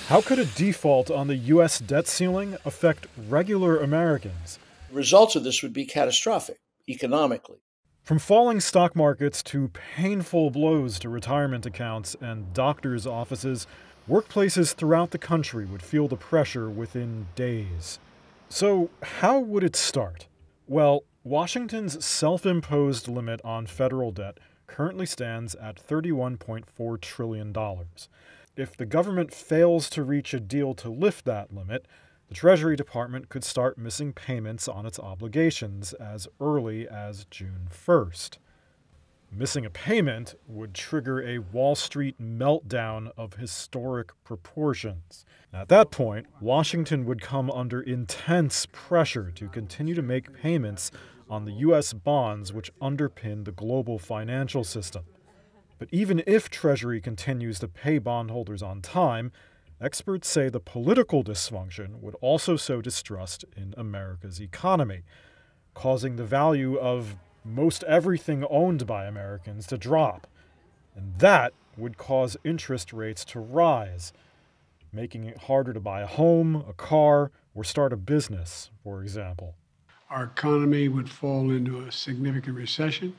How could a default on the U.S. debt ceiling affect regular Americans? The results of this would be catastrophic economically. From falling stock markets to painful blows to retirement accounts and doctors' offices, workplaces throughout the country would feel the pressure within days. So, how would it start? Well, Washington's self-imposed limit on federal debt currently stands at $31.4 trillion. If the government fails to reach a deal to lift that limit, the Treasury Department could start missing payments on its obligations as early as June 1st. Missing a payment would trigger a Wall Street meltdown of historic proportions. At that point, Washington would come under intense pressure to continue to make payments on the U.S. bonds which underpin the global financial system. But even if Treasury continues to pay bondholders on time, experts say the political dysfunction would also sow distrust in America's economy, causing the value of most everything owned by Americans to drop. And that would cause interest rates to rise, making it harder to buy a home, a car, or start a business, for example. Our economy would fall into a significant recession.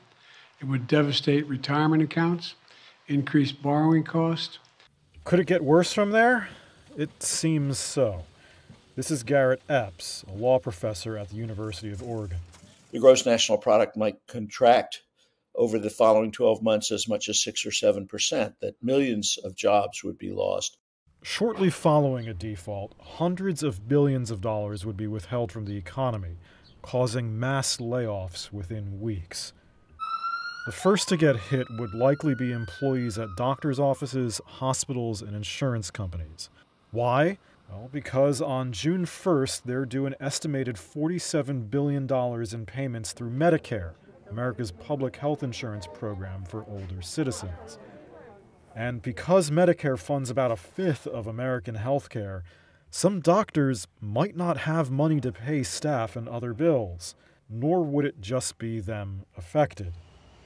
It would devastate retirement accounts, increase borrowing costs. Could it get worse from there? It seems so. This is Garrett Epps, a law professor at the University of Oregon. The gross national product might contract over the following 12 months as much as 6 or 7%, that millions of jobs would be lost. Shortly following a default, hundreds of billions of dollars would be withheld from the economy, causing mass layoffs within weeks. The first to get hit would likely be employees at doctors' offices, hospitals, and insurance companies. Why? Well, because on June 1st, they're due an estimated $47 billion in payments through Medicare, America's public health insurance program for older citizens. And because Medicare funds about a fifth of American health care, some doctors might not have money to pay staff and other bills, nor would it just be them affected.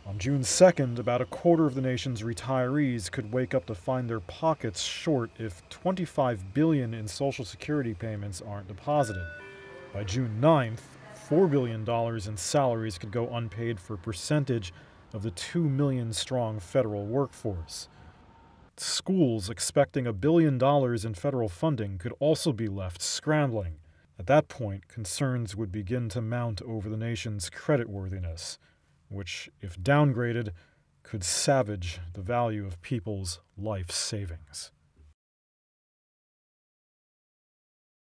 On June 2nd, about a quarter of the nation's retirees could wake up to find their pockets short if $25 billion in Social Security payments aren't deposited. By June 9th, $4 billion in salaries could go unpaid for a percentage of the 2 million strong federal workforce. Schools expecting $1 billion in federal funding could also be left scrambling. At that point, concerns would begin to mount over the nation's creditworthiness, which, if downgraded, could savage the value of people's life savings.